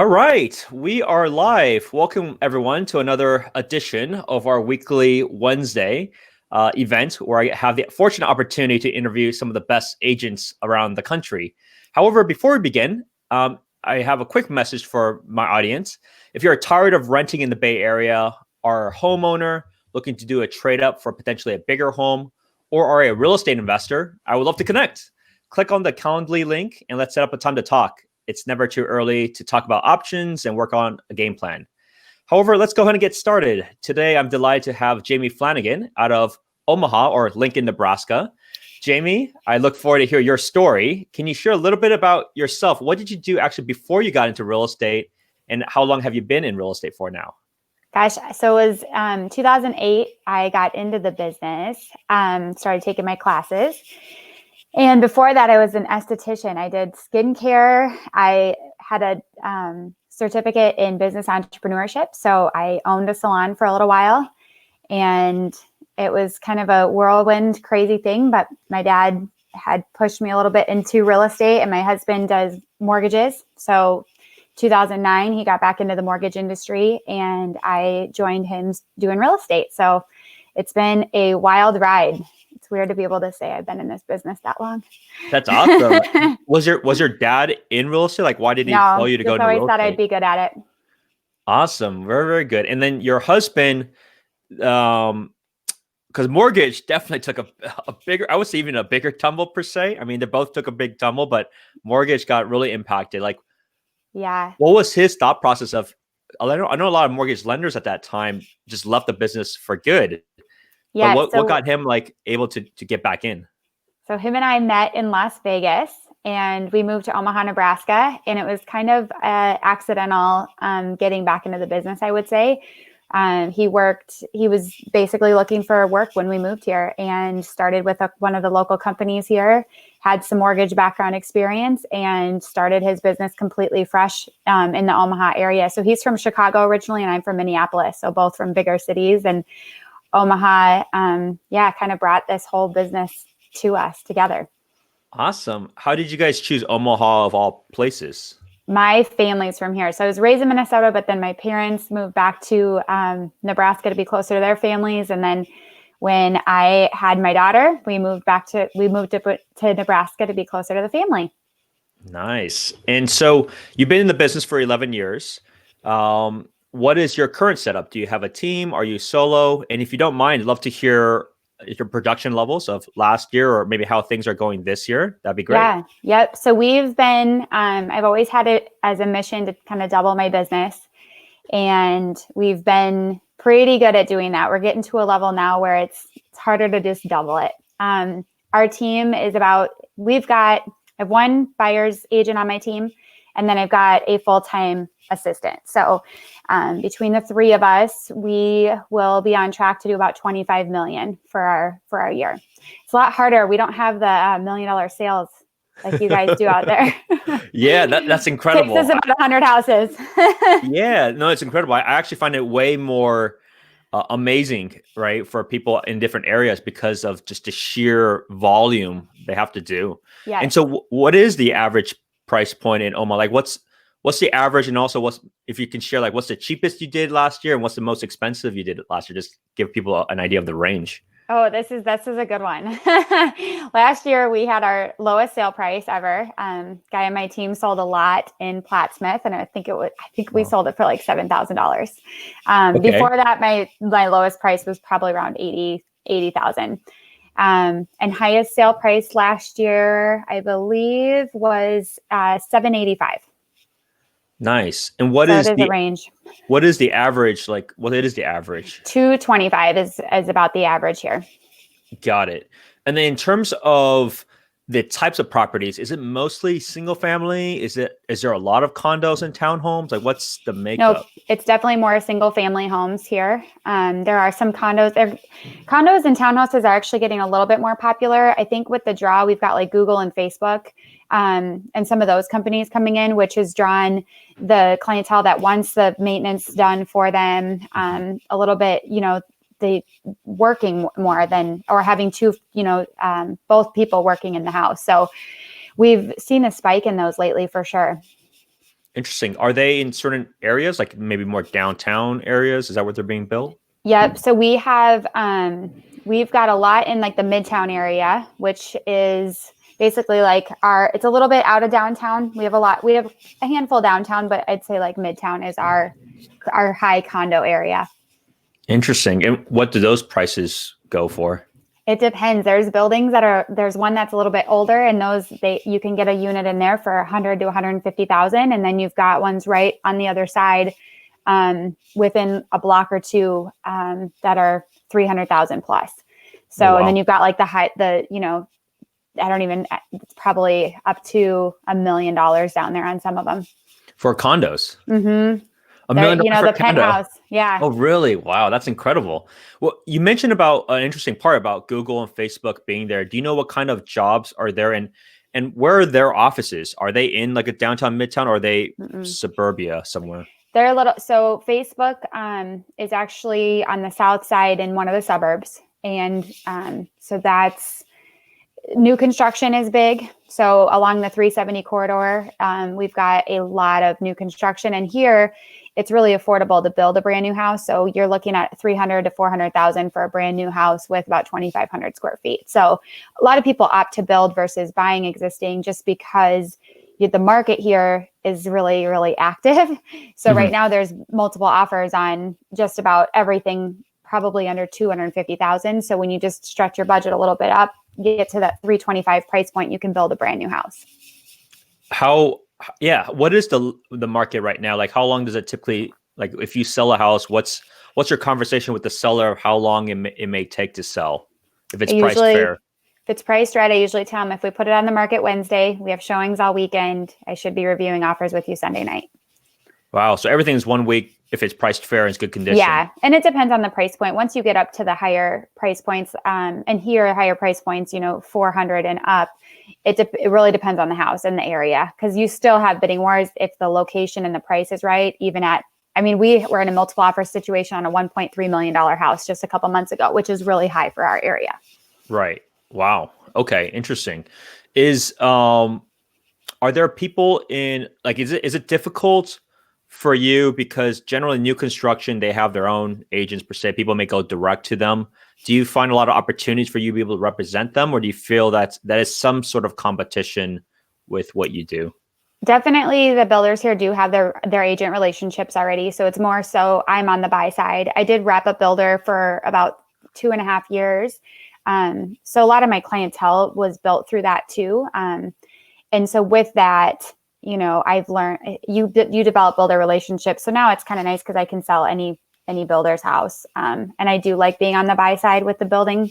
All right, we are live. Welcome, everyone, to another edition of our weekly Wednesday event where I have the fortunate opportunity to interview some of the best agents around the country. However, before we begin, I have a quick message for my audience. If you're tired of renting in the Bay Area, are a homeowner looking to do a trade up for potentially a bigger home, or are a real estate investor, I would love to connect. Click on the Calendly link and let's set up a time to talk. It's never too early to talk about options and work on a game plan. However, let's go ahead and get started. Today, I'm delighted to have Jamie Flanagan out of Omaha or Lincoln, Nebraska. Jamie, I look forward to hear your story. Can you share a little bit about yourself? What did you do actually before you got into real estate, and how long have you been in real estate for now? Gosh, so it was 2008. I got into the business, started taking my classes. And before that, I was an esthetician. I did skincare. I had a certificate in business entrepreneurship. So I owned a salon for a little while. And it was kind of a whirlwind, crazy thing. But my dad had pushed me a little bit into real estate, and my husband does mortgages. So 2009, he got back into the mortgage industry, and I joined him doing real estate. So it's been a wild ride. It's weird to be able to say I've been in this business that long. That's awesome. Was your dad in real estate? Like, why did he tell you to go into real estate? No, just always thought I'd be good at it. Awesome. Very, very good. And then your husband, because mortgage definitely took a bigger, I would say even a bigger tumble per se. I mean, they both took a big tumble, but mortgage got really impacted. Like, yeah. What was his thought process of, I know a lot of mortgage lenders at that time just left the business for good. Yeah. But what got him like able to get back in? So him and I met in Las Vegas, and we moved to Omaha, Nebraska, and it was kind of accidental getting back into the business, I would say. He was basically looking for work when we moved here, and started with one of the local companies here, had some mortgage background experience, and started his business completely fresh in the Omaha area. So he's from Chicago originally, and I'm from Minneapolis. So both from bigger cities, and Omaha, kind of brought this whole business to us together. Awesome. How did you guys choose Omaha of all places? My family's from here. So I was raised in Minnesota, but then my parents moved back to Nebraska to be closer to their families. And then when I had my daughter, we moved to Nebraska to be closer to the family. Nice. And so you've been in the business for 11 years. What is your current setup? Do you have a team? Are you solo? And if you don't mind, I'd love to hear your production levels of last year, or maybe how things are going this year. That'd be great. Yeah. Yep. So we've been, I've always had it as a mission to kind of double my business. And we've been pretty good at doing that. We're getting to a level now where it's harder to just double it. Our team is I have one buyer's agent on my team, and then I've got a full-time assistant. So between the three of us, we will be on track to do about 25 million for our year. It's a lot harder. We don't have the $1 million sales like you guys do out there. Yeah, that's incredible. Takes us about 100 houses. Yeah, no, it's incredible. I actually find it way more amazing, right, for people in different areas because of just the sheer volume they have to do. Yeah. And so what is the average price point in Omaha? Like what's the average, and also if you can share, like what's the cheapest you did last year and what's the most expensive you did last year? Just give people an idea of the range. Oh, this is a good one. Last year we had our lowest sale price ever. Guy on my team sold a lot in Plattsmouth, and I think we sold it for like $7,000. Okay. Before that, my lowest price was probably around 80,000. And highest sale price last year, I believe, was $785,000. Nice. And what is the range? What is the average? Like, what is the average? 225 is about the average here. Got it. And then in terms of the types of properties, is it mostly single family? Is there a lot of condos and townhomes? Like, what's the makeup? No, it's definitely more single family homes here. There are some condos. Condos and townhouses are actually getting a little bit more popular. I think with the draw, we've got like Google and Facebook, and some of those companies coming in, which has drawn the clientele that wants the maintenance done for them, a little bit, they working more than, or having two, both people working in the house. So we've seen a spike in those lately for sure. Interesting. Are they in certain areas, like maybe more downtown areas? Is that where they're being built? Yep. So we've got a lot in like the Midtown area, which is basically like it's a little bit out of downtown. We have a handful downtown, but I'd say like Midtown is our high condo area. Interesting. And what do those prices go for? It depends. There's one that's a little bit older, and you can get a unit in there for 100 to 150,000. And then you've got ones right on the other side, within a block or two, that are 300,000 plus. So, Oh, wow. And then you've got like it's probably up to $1 million down there on some of them. For condos? Mm-hmm. $1 million for the a condo? penthouse. Yeah. Oh, really? Wow, that's incredible. Well, you mentioned about an interesting part about Google and Facebook being there. Do you know what kind of jobs are there, and where are their offices? Are they in like a downtown Midtown, or are they suburbia somewhere? So Facebook is actually on the south side in one of the suburbs. And so that's new construction is big. So along the 370 corridor, we've got a lot of new construction. And here it's really affordable to build a brand new house. So you're looking at 300 to 400,000 for a brand new house with about 2,500 square feet. So a lot of people opt to build versus buying existing just because the market here is really, really active. So right now there's multiple offers on just about everything, probably under 250,000. So when you just stretch your budget a little bit up, you get to that 325 price point, you can build a brand new house. What is the market right now? Like, how long does it typically, like if you sell a house, what's your conversation with the seller of how long it may take to sell if it's priced fair? If it's priced right, I usually tell them if we put it on the market Wednesday, we have showings all weekend, I should be reviewing offers with you Sunday night. Wow. So everything's 1 week if it's priced fair and it's good condition. Yeah. And it depends on the price point. Once you get up to the higher price points, and here higher price points, 400 and up, it really depends on the house and the area, because you still have bidding wars if the location and the price is right. We were in a multiple offer situation on a $1.3 million house just a couple months ago, which is really high for our area. Right. Wow. Okay. Interesting. Are there people is it difficult for you, because generally new construction, they have their own agents per se, people may go direct to them. Do you find a lot of opportunities for you to be able to represent them, or do you feel that is some sort of competition with what you do? Definitely the builders here do have their agent relationships already. So it's more so I'm on the buy side. I did wrap up builder for about 2.5 years. So a lot of my clientele was built through that too. And so with that, I've learned you develop builder relationships. So now it's kind of nice because I can sell any builder's house. And I do like being on the buy side with the building.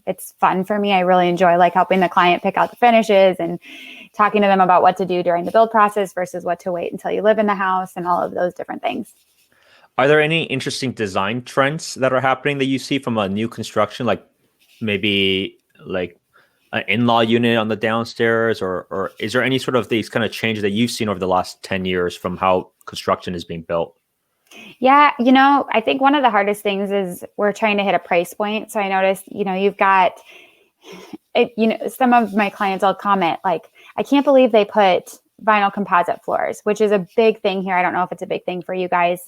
It's fun for me. I really enjoy like helping the client pick out the finishes and talking to them about what to do during the build process versus what to wait until you live in the house and all of those different things. Are there any interesting design trends that are happening that you see from a new construction, like maybe like an in-law unit on the downstairs, or is there any sort of these kind of changes that you've seen over the last 10 years from how construction is being built? Yeah, I think one of the hardest things is we're trying to hit a price point. So I noticed, you've got, some of my clients will comment like, I can't believe they put vinyl composite floors, which is a big thing here. I don't know if it's a big thing for you guys,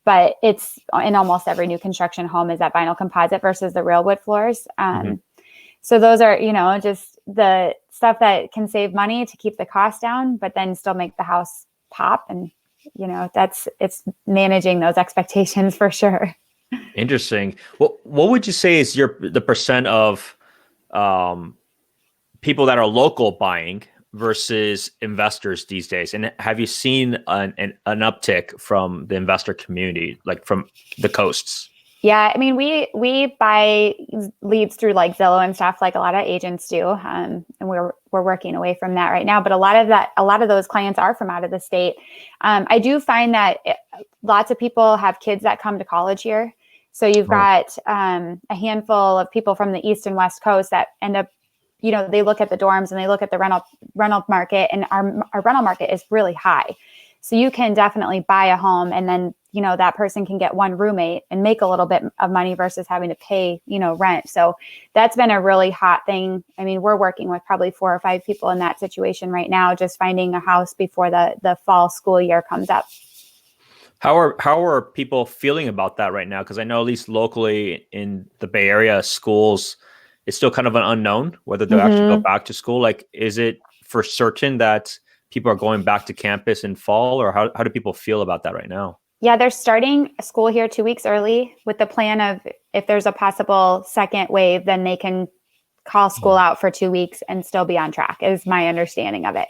but it's in almost every new construction home is that vinyl composite versus the real wood floors. So those are, just the stuff that can save money to keep the cost down, but then still make the house pop. And, it's managing those expectations for sure. Interesting. What would you say is the percent of people that are local buying versus investors these days? And have you seen an uptick from the investor community, like from the coasts? Yeah, we buy leads through like Zillow and stuff, like a lot of agents do, and we're working away from that right now. But a lot of those clients are from out of the state. I do find that lots of people have kids that come to college here, so you've got a handful of people from the East and West Coast that end up, they look at the dorms and they look at the rental market, and our rental market is really high. So you can definitely buy a home and then that person can get one roommate and make a little bit of money versus having to pay, rent. So that's been a really hot thing. I mean, we're working with probably 4 or 5 people in that situation right now, just finding a house before the fall school year comes up. How are people feeling about that right now? Because I know at least locally in the Bay Area, schools, it's still kind of an unknown whether they'll actually go back to school. Like, is it for certain that people are going back to campus in fall, or how do people feel about that right now? Yeah, they're starting school here 2 weeks early with the plan of if there's a possible second wave, then they can call school out for 2 weeks and still be on track, is my understanding of it.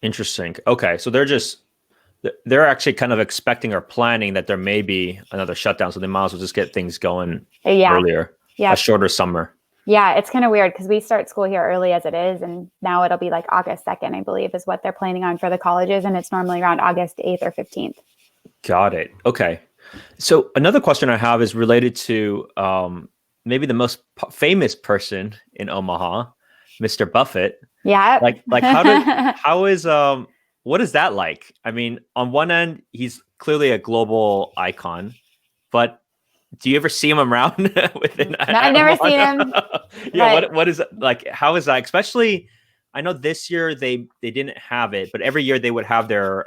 Interesting. Okay. So they're actually kind of expecting or planning that there may be another shutdown. So they might as well just get things going earlier. Yeah. A shorter summer. Yeah. It's kind of weird because we start school here early as it is. And now it'll be like August 2nd, I believe, is what they're planning on for the colleges. And it's normally around August 8th or 15th. Got it. Okay. So another question I have is related to maybe the most famous person in Omaha, Mr. Buffett. Yeah. Like what is that like? I mean, on one end, he's clearly a global icon, but do you ever see him around within? No, I've never seen him. Yeah. What is it like? How is that? Especially, I know this year they didn't have it, but every year they would have their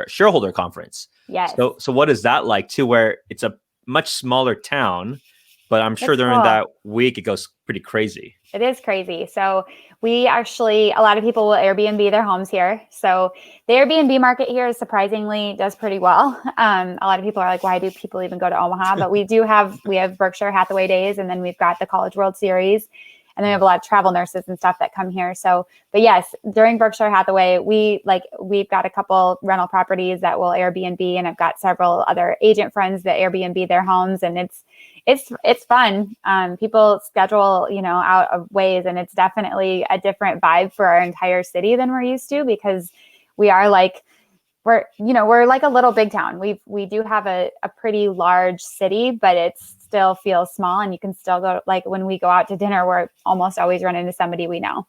shareholder conference. Yes. So what is that like too, where it's a much smaller town, but I'm sure during that week it goes pretty crazy. It is crazy. So a lot of people will Airbnb their homes here. So the Airbnb market here is surprisingly does pretty well. A lot of people are like, why do people even go to Omaha? But we have Berkshire Hathaway days, and then we've got the College World Series. And then we have a lot of travel nurses and stuff that come here. So, but yes, during Berkshire Hathaway, we've got a couple rental properties that will Airbnb, and I've got several other agent friends that Airbnb their homes, and it's fun. People schedule, out of ways, and it's definitely a different vibe for our entire city than we're used to, because we're like a little big town. We do have a pretty large city, but it's still feels small, and you can still go, like when we go out to dinner, we're almost always run into somebody we know.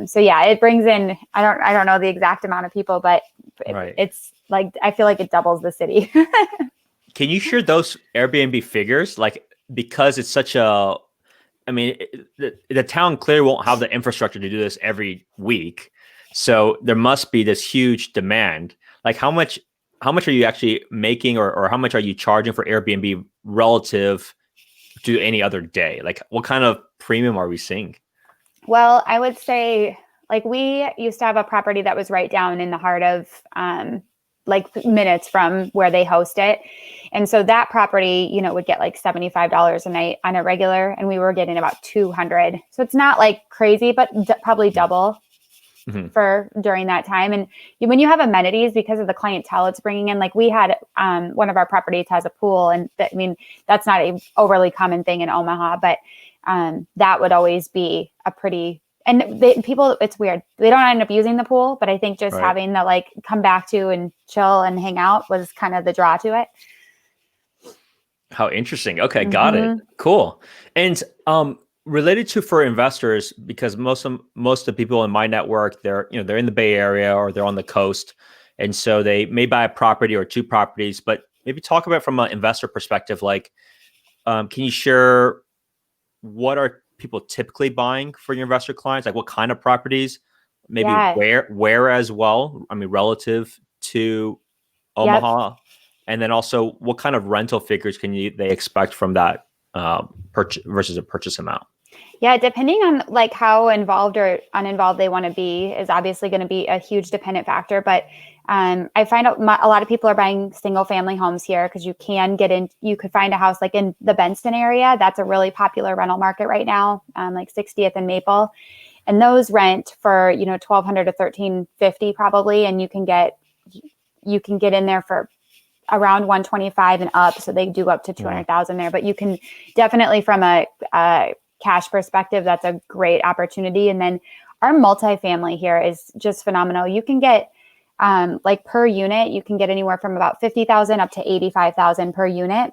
So yeah, it brings in, I don't know the exact amount of people, but it's like, I feel like it doubles the city. Can you share those Airbnb figures? Like, because it's such a, I mean, the town clearly won't have the infrastructure to do this every week. So there must be this huge demand. Like, how much are you actually making, or how much are you charging for Airbnb relative to any other day? Like, what kind of premium are we seeing? Well, I would say, like, we used to have a property that was right down in the heart of, like minutes from where they host it. And so that property, would get like $75 a night on a regular, and we were getting about 200. So it's not like crazy, but probably double for during that time. And when you have amenities, because of the clientele it's bringing in, like we had, one of our properties has a pool, and that's not a overly common thing in Omaha, but that would always be a pretty, and people, it's weird. They don't end up using the pool, but I think just having the like come back to and chill and hang out was kind of the draw to it. How interesting. Okay. Got it. Cool. And, related to for investors, because most of the people in my network, they're in the Bay Area or they're on the coast. And so they may buy a property or 2 properties, but maybe talk about it from an investor perspective. Like, can you share what are people typically buying for your investor clients? Like, what kind of properties, maybe where as well? I mean, relative to Omaha. Yep. And then also what kind of rental figures they expect from that purchase versus a purchase amount? Yeah, depending on like how involved or uninvolved they want to be is obviously going to be a huge dependent factor. But I find out a lot of people are buying single family homes here because you could find a house like in the Benston area. That's a really popular rental market right now, like 60th and Maple. And those rent for, $1,200 to $1,350 probably. And you can get in there for around 125 and up. So they do up to 200,000 there, but you can definitely, from a cash perspective, that's a great opportunity. And then our multifamily here is just phenomenal. You can get like per unit, you can get anywhere from about 50,000 up to 85,000 per unit.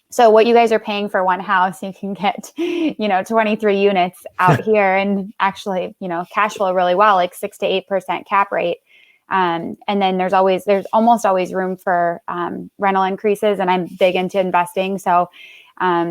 So what you guys are paying for one house, you can get, 23 units out here, and actually, cash flow really well, like 6 to 8% cap rate. And then there's almost always room for rental increases. And I'm big into investing. So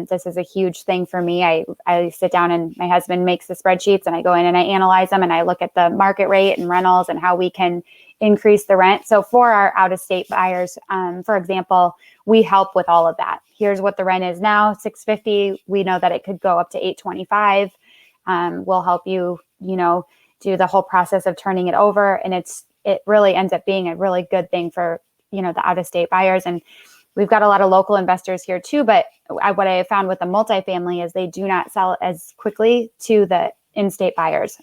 this is a huge thing for me. I sit down and my husband makes the spreadsheets and I go in and I analyze them and I look at the market rate and rentals and how we can increase the rent. So for our out-of-state buyers, for example, we help with all of that. Here's what the rent is now, $650. We know that it could go up to $825. We'll help you, do the whole process of turning it over. And it really ends up being a really good thing for, the out-of-state buyers. And we've got a lot of local investors here too, but what I have found with the multifamily is they do not sell as quickly to the in-state buyers.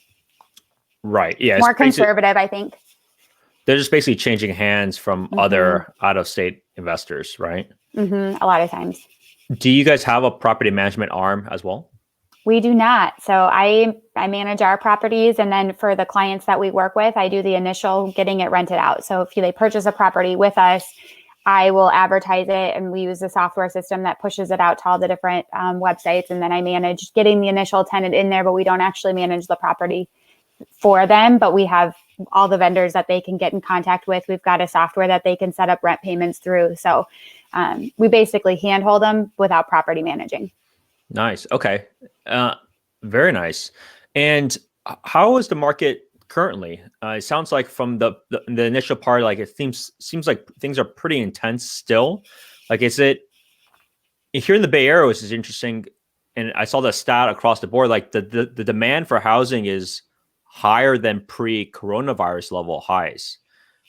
Right. Yeah. More conservative, I think. They're just basically changing hands from other out-of-state investors, right? A lot of times. Do you guys have a property management arm as well? We do not. So I manage our properties, and then for the clients that we work with, I do the initial getting it rented out. So if they purchase a property with us, I will advertise it, and we use a software system that pushes it out to all the different websites. And then I manage getting the initial tenant in there, but we don't actually manage the property for them. But we have all the vendors that they can get in contact with. We've got a software that they can set up rent payments through. So we basically handhold them without property managing. Nice. Okay. Very nice. And how is the market currently? It sounds like from the initial part, like it seems like things are pretty intense still. Like, is it here in the Bay Area, which is interesting, and I saw the stat across the board, like the demand for housing is higher than pre-coronavirus level highs,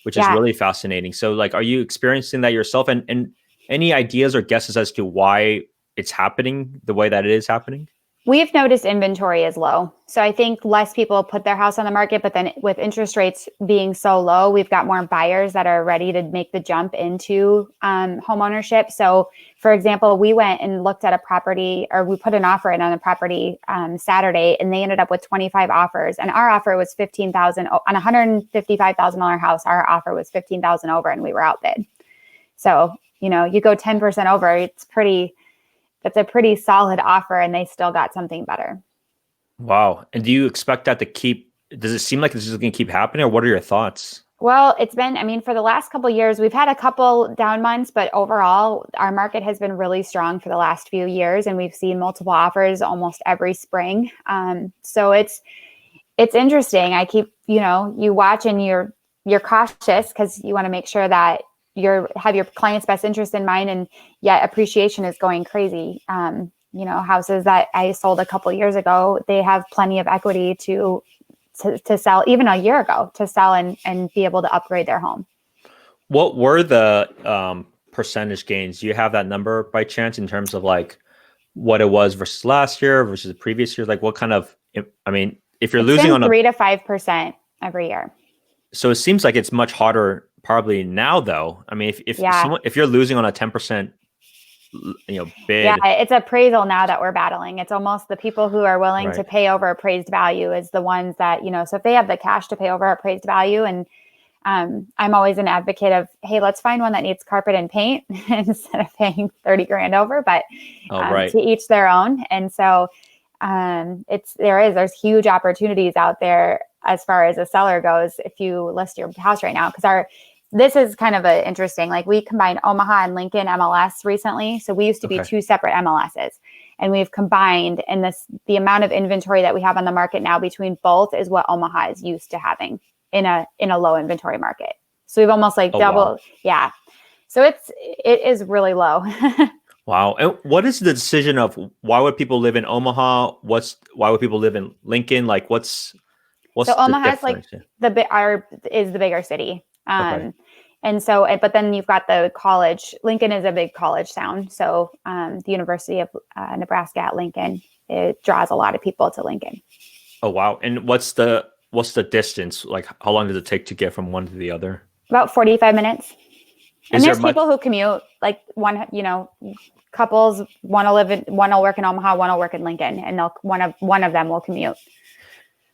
which is really fascinating. So like, are you experiencing that yourself? And any ideas or guesses as to why it's happening the way that it is happening? We've noticed inventory is low. So I think less people put their house on the market, but then with interest rates being so low, we've got more buyers that are ready to make the jump into home ownership. So for example, we went and looked at a property, or we put an offer in on a property Saturday, and they ended up with 25 offers. And our offer was $15,000 on a $155,000 house. Our offer was $15,000 over, and we were outbid. So, you go 10% over, that's a pretty solid offer, and they still got something better. Wow. And do you expect that does it seem like this is going to keep happening, or what are your thoughts? Well, it's been, for the last couple of years, we've had a couple down months, but overall, our market has been really strong for the last few years, and we've seen multiple offers almost every spring. So it's interesting. I keep, you watch and you're cautious because you want to make sure that have your client's best interest in mind, and yet appreciation is going crazy. Houses that I sold a couple years ago, they have plenty of equity to sell, even a year ago, to sell and be able to upgrade their home. What were the percentage gains? Do you have that number by chance in terms of like what it was versus last year versus the previous year? Like what kind of, if you're losing on 3 to 5% every year. So it seems like it's much harder probably now though. If you're losing on a 10%, bid. Yeah, it's appraisal now that we're battling. It's almost the people who are willing to pay over appraised value is the ones that, so if they have the cash to pay over appraised value, and I'm always an advocate of, hey, let's find one that needs carpet and paint instead of paying $30,000 over, but to each their own. And so there's huge opportunities out there as far as a seller goes if you list your house right now, because this is kind of interesting. Like we combined Omaha and Lincoln MLS recently. So we used to be two separate MLSs, and we've combined, and the amount of inventory that we have on the market now between both is what Omaha is used to having in a low inventory market. So we've almost doubled. Wow. Yeah. So it is really low. Wow. And what is the decision of why would people live in Omaha? Why would people live in Lincoln? Like what's so Omaha is the bigger city. And so, but then you've got the college. Lincoln is a big college town. So the University of Nebraska at Lincoln, it draws a lot of people to Lincoln. Oh, wow. And what's the distance? Like how long does it take to get from one to the other? About 45 minutes. And there's people who commute, like couples, one will work in Omaha, one will work in Lincoln, and one of them will commute.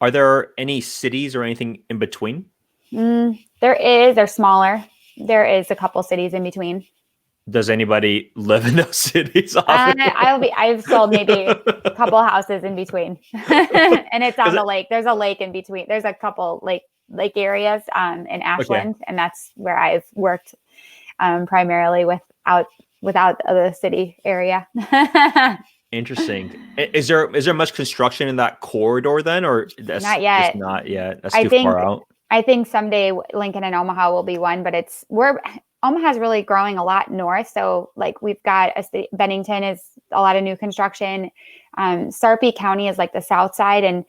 Are there any cities or anything in between? They're smaller. There is a couple cities in between. Does anybody live in those cities? I've sold maybe a couple houses in between, and it's on the lake. There's a lake in between. There's a couple lake Lake areas in Ashland, Okay. and that's where I've worked primarily without the city area. Interesting. Is there much construction in that corridor then, or that's Not just yet. not yet? That's I too think far out. I think someday Lincoln and Omaha will be one, but Omaha's really growing a lot north. So like we've got Bennington is a lot of new construction. Sarpy County is like the south side, and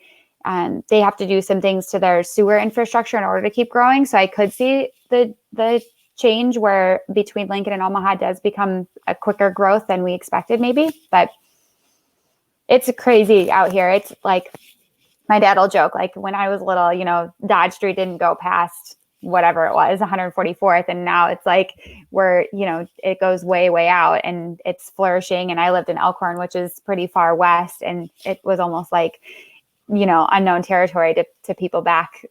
they have to do some things to their sewer infrastructure in order to keep growing. So I could see the change where between Lincoln and Omaha does become a quicker growth than we expected, maybe. But it's crazy out here. It's like my dad will joke, like when I was little, Dodge Street didn't go past whatever it was, 144th. And now it's like it goes way, way out and it's flourishing. And I lived in Elkhorn, which is pretty far west. And it was almost like, unknown territory to people back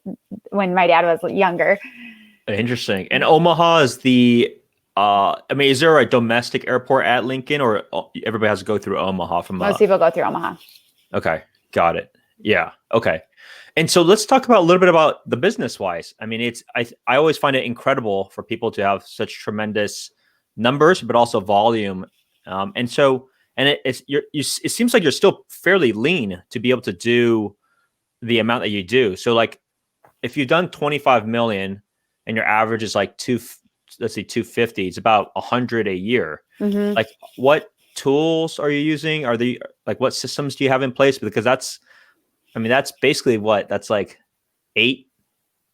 when my dad was younger. Interesting. And Omaha is is there a domestic airport at Lincoln, or everybody has to go through Omaha from Most people go through Omaha. Okay, got it. Yeah. Okay. And so let's talk about a little bit about the business wise. I mean, I always find it incredible for people to have such tremendous numbers, but also volume. It seems like you're still fairly lean to be able to do the amount that you do. So like, if you've done 25 million and your average is like 250, it's about 100 a year. Mm-hmm. Like, what tools are you using? What systems do you have in place? Because that's basically that's like eight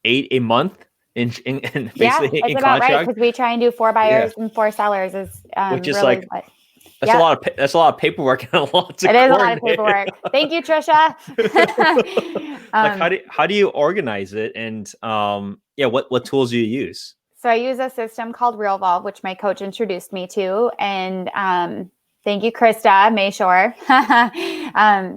a month in basically that's in about right, contract. because we try and do 4 buyers and 4 sellers is Which is really like that's a lot of paperwork and a lot to it is a lot coordinate. of paperwork. Thank you, Trisha. Like how do you organize it, and what tools do you use? So I use a system called RealVolve, which my coach introduced me to, and thank you, Krista Mayshore.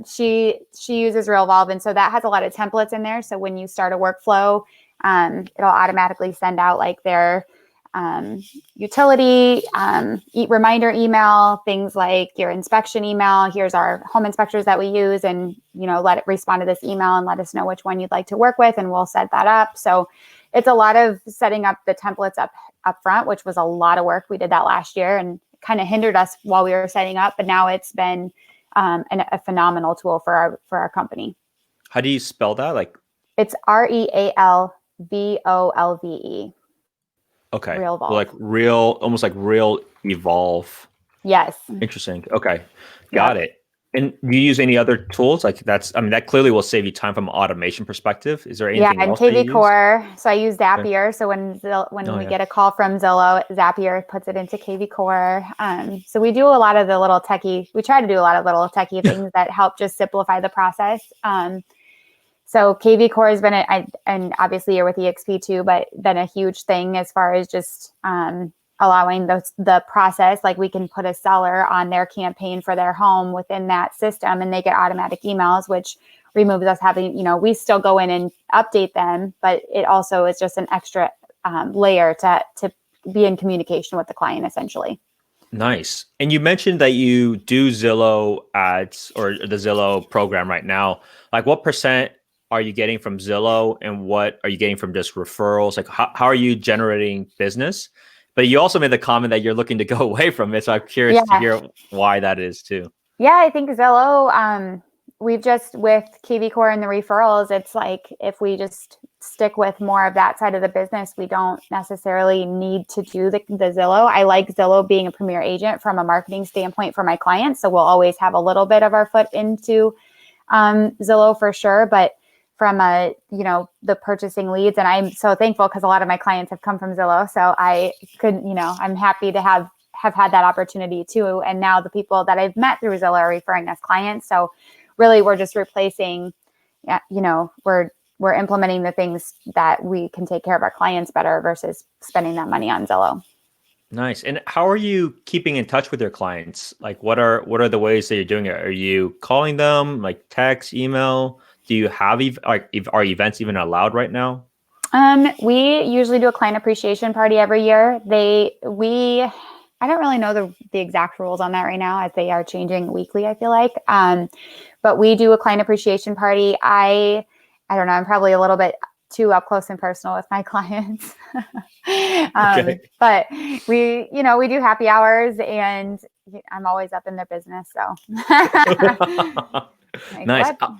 She uses RealVolve, and so that has a lot of templates in there. So when you start a workflow, it'll automatically send out like their utility reminder email, things like your inspection email. Here's our home inspectors that we use, and let it respond to this email and let us know which one you'd like to work with, and we'll set that up. So it's a lot of setting up the templates up front, which was a lot of work. We did that last year and kind of hindered us while we were setting up, but now it's been a phenomenal tool for our company. How do you spell that? Like, it's RealVolve. Okay. RealVolve. Like almost like Real Evolve. Yes. Interesting. Okay. Got it. And do you use any other tools? Like that clearly will save you time from an automation perspective. Is there anything else? Yeah, and KV Core. So I use Zapier. Okay. So when we get a call from Zillow, Zapier puts it into KV Core. So we do a lot of the little techie. We try to do a lot of little techie things that help just simplify the process. So KV Core has been, and obviously you're with EXP too, but been a huge thing as far as just allowing the process. Like we can put a seller on their campaign for their home within that system, and they get automatic emails, which removes us having, we still go in and update them, but it also is just an extra layer to be in communication with the client essentially. Nice. And you mentioned that you do Zillow ads or the Zillow program right now. Like what % are you getting from Zillow, and what are you getting from just referrals? Like how are you generating business? But you also made the comment that you're looking to go away from it. So I'm curious to hear why that is too. Yeah, I think Zillow, we've just, with KV Core and the referrals, it's like if we just stick with more of that side of the business, we don't necessarily need to do the Zillow. I like Zillow being a premier agent from a marketing standpoint for my clients. So we'll always have a little bit of our foot into Zillow for sure. But from the purchasing leads, and I'm so thankful because a lot of my clients have come from Zillow. So I could, I'm happy to have had that opportunity too. And now the people that I've met through Zillow are referring us clients. So really we're just replacing, we're implementing the things that we can take care of our clients better versus spending that money on Zillow. Nice. And how are you keeping in touch with your clients? Like what are the ways that you're doing it? Are you calling them, like text, email? Do you have are events even allowed right now? We usually do a client appreciation party every year. I don't really know the exact rules on that right now, as they are changing weekly, I feel like. But we do a client appreciation party. I don't know, I'm probably a little bit too up close and personal with my clients. Okay. But we do happy hours, and I'm always up in their business. So like, Nice. what?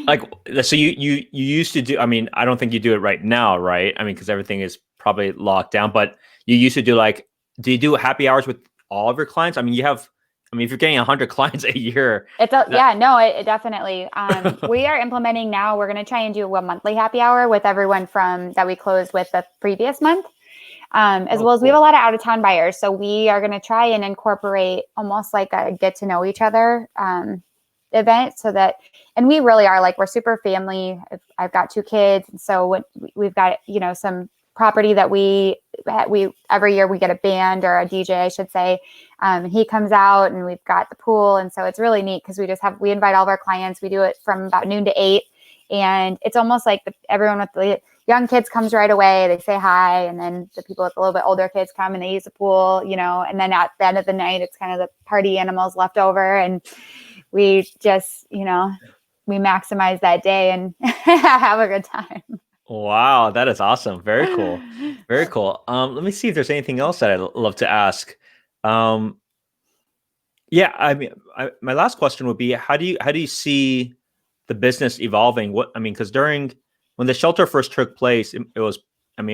Like, so you used to do, I mean, I don't think you do it right now, right? I mean, because everything is probably locked down, but you used to do like, do you do happy hours with all of your clients? I mean, if you're getting 100 clients a year, It definitely. We are implementing now. We're going to try and do a monthly happy hour with everyone from that we closed with the previous month. As well as we have a lot of out of town buyers. So we are going to try and incorporate almost like a get to know each other event, so that, and we really are like, we're super family. I've got 2 kids. And so we've got, some property that we every year we get a band or a DJ, I should say. He comes out, and we've got the pool. And so it's really neat because we invite all of our clients. We do it from about noon to 8. And it's almost like everyone with the young kids comes right away. They say hi. And then the people with a little bit older kids come and they use the pool, and then at the end of the night, it's kind of the party animals left over. And we just, we maximize that day and have a good time. Wow, that is awesome. Very cool. Very cool. Let me see if there's anything else that I'd love to ask. Yeah, I mean, my last question would be, how do you see the business evolving? Because when the shelter first took place, it was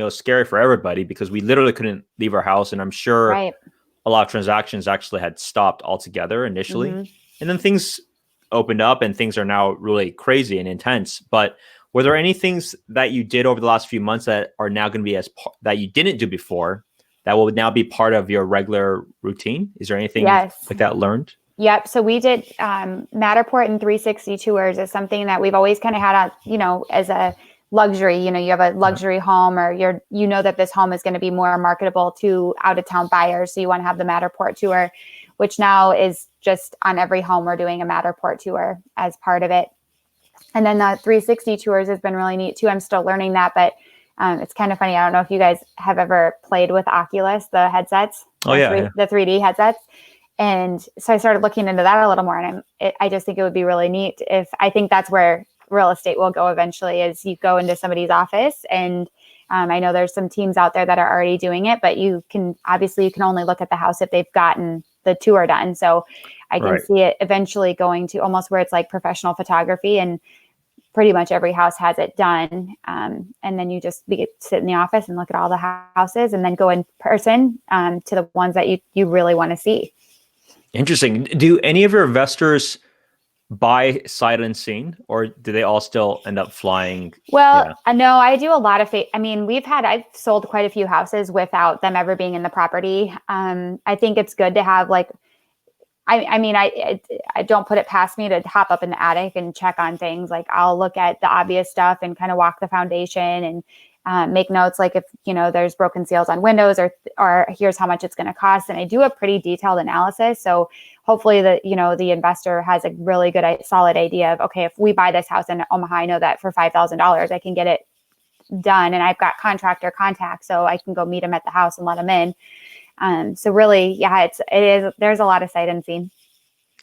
scary for everybody because we literally couldn't leave our house, and I'm sure Right. a lot of transactions actually had stopped altogether initially, and then things opened up, and things are now really crazy and intense. But were there any things that you did over the last few months that are now going to be that you didn't do before that will now be part of your regular routine? Is there anything like that learned? Yep. So we did Matterport and 360 tours is something that we've always kind of had as a luxury. You have a luxury home, or that this home is going to be more marketable to out of town buyers. So you want to have the Matterport tour, which now is just on every home. We're doing a Matterport tour as part of it. And then the 360 tours has been really neat too. I'm still learning that, but it's kind of funny. I don't know if you guys have ever played with Oculus, the headsets. The 3D headsets. And so I started looking into that a little more, and I just think it would be really neat I think that's where real estate will go eventually, is you go into somebody's office, and I know there's some teams out there that are already doing it, but you can only look at the house if they've gotten the tour done. So I can see it eventually going to almost where it's like professional photography, and pretty much every house has it done. And then you just sit in the office and look at all the houses, and then go in person to the ones that you really want to see. Interesting. Do any of your investors buy sight unseen, or do they all still end up flying? Well, no, I do a lot of I've sold quite a few houses without them ever being in the property. I think it's good to have I don't put it past me to hop up in the attic and check on things. Like, I'll look at the obvious stuff and kind of walk the foundation and make notes. Like, if, there's broken seals on windows, or here's how much it's going to cost. And I do a pretty detailed analysis. So hopefully the investor has a really good, solid idea of, okay, if we buy this house in Omaha, I know that for $5,000, I can get it done. And I've got contractor contacts, so I can go meet them at the house and let them in. So really, there's a lot of sight unseen.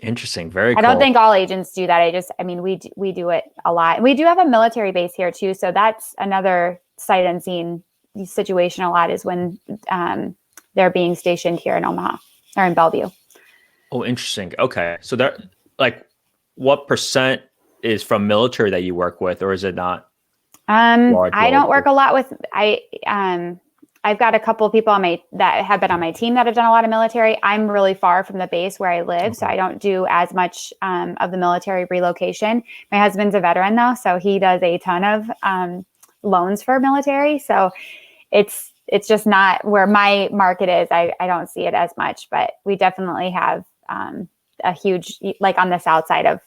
Interesting. Very cool. I don't think all agents do that. We do it a lot. And we do have a military base here too. So that's another sight unseen situation a lot, is when they're being stationed here in Omaha or in Bellevue. Oh, interesting. Okay. So what percent is from military that you work with, or is it not? I don't work a lot with, I've got a couple of people that have been on my team that have done a lot of military. I'm really far from the base where I live, so I don't do as much of the military relocation. My husband's a veteran though, so he does a ton of loans for military. So it's just not where my market is. I don't see it as much, but we definitely have a huge, like on the south side of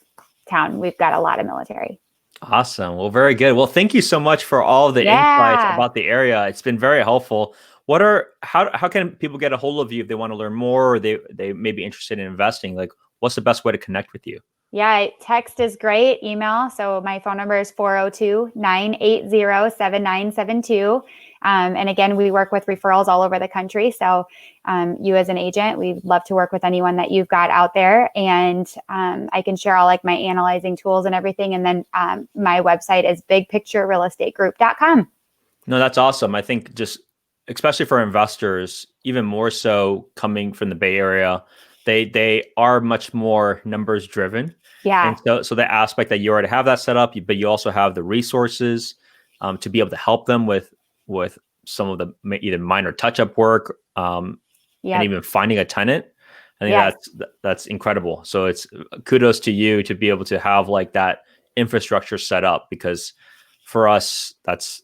town, we've got a lot of military. Awesome. Well, very good. Well, thank you so much for all the insights about the area. It's been very helpful. How can people get a hold of you if they want to learn more, or they may be interested in investing? Like, what's the best way to connect with you? Yeah, text is great. Email. So my phone number is 402-980-7972. And again, we work with referrals all over the country. So you as an agent, we'd love to work with anyone that you've got out there. And I can share all like my analyzing tools and everything. And then my website is bigpicturerealestategroup.com. No, that's awesome. I think just especially for investors, even more so coming from the Bay Area, they are much more numbers driven. Yeah. And so the aspect that you already have that set up, but you also have the resources to be able to help them with some of the either minor touch up work and even finding a tenant. I think that's incredible. So it's kudos to you to be able to have like that infrastructure set up, because for us that's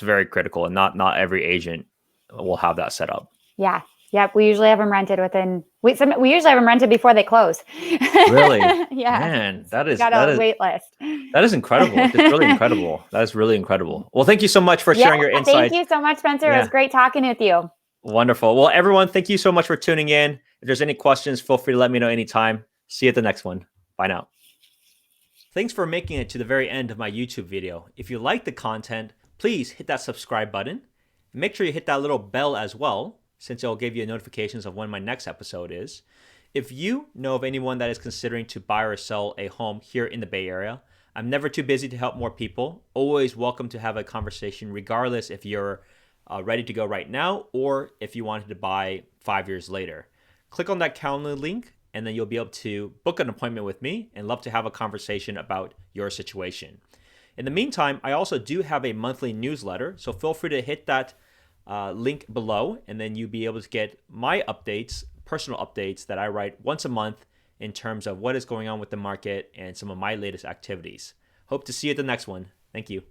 very critical, and not every agent will have that set up. Yeah. Yep. We usually have them rented we usually have them rented before they close. Really? Yeah. Man, that is wait list. That is incredible. It's really incredible. That is really incredible. Well, thank you so much for sharing your insights. Thank you so much, Spencer. It was great talking with you. Wonderful. Well, everyone, thank you so much for tuning in. If there's any questions, feel free to let me know anytime. See you at the next one. Bye now. Thanks for making it to the very end of my YouTube video. If you like the content, please hit that subscribe button. And make sure you hit that little bell as well, since it'll give you notifications of when my next episode is. If you know of anyone that is considering to buy or sell a home here in the Bay Area, I'm never too busy to help more people. Always welcome to have a conversation, regardless if you're ready to go right now or if you wanted to buy 5 years later. Click on that calendar link, and then you'll be able to book an appointment with me and love to have a conversation about your situation. In the meantime, I also do have a monthly newsletter, so feel free to hit that link below, and then you'll be able to get my updates, personal updates that I write once a month in terms of what is going on with the market and some of my latest activities. Hope to see you at the next one. Thank you.